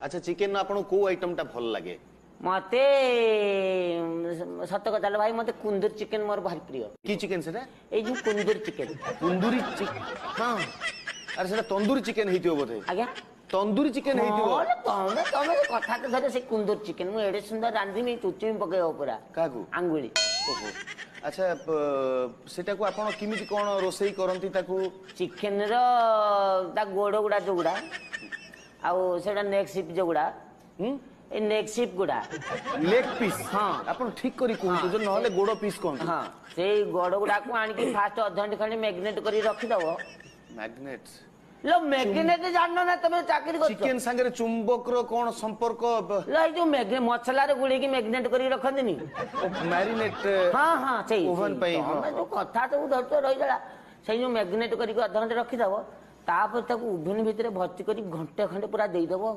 अच्छा चिकेन आपन को आइटम टा भल लगे मते सत कथा भाई मते कुंदूर चिकेन मोर भारी प्रिय की चिकेन सेटा ए जो कुंदूर चिकेन तंदूरी चिकेन हाँ अरे सेटा तंदूरी चिकेन हेतियो बोधे आज्ञा तंदूरी चिकेन हेतियो तमे तमे कथा तो धरे से कुंदूर चिकेन मु एडे सुंदर रांधी में चुचुमी पकेइबो पूरा काकू आंगुली ओहो अच्छा सेटा को आपण किमिति कोन रोसई करंती ताकू चिकेन रो ता गोड़ गुडा जोगुडा आउ सेटा नेक सिप जोगुडा ए नेक सिप गुडा लेग पीस हाँ आपण ठीक करी कोन जो नहले गोड़ पीस कोन हाँ से गोड़ गुडा को आनी की फास्ट अधघंटे खंडे मैग्नेट करी रखी दबो मैग्नेट्स लो मैग्नेट जाननो ना तमे चाकरी करछो चिकेन संगे चुंबक रो कोन संपर्क लो ए जो मैग्नेट मसला रे गुडी की मैग्नेट करी रखंदिनी मैरिनेट हां हां सही ओवन पे हमें जो कथा तो धरतो रही जला से जो मैग्नेट करी अधघंटे रखी दबो तापर ताकू ओवन भीतर भर्ती करी घंटे खंडे पूरा देई दबो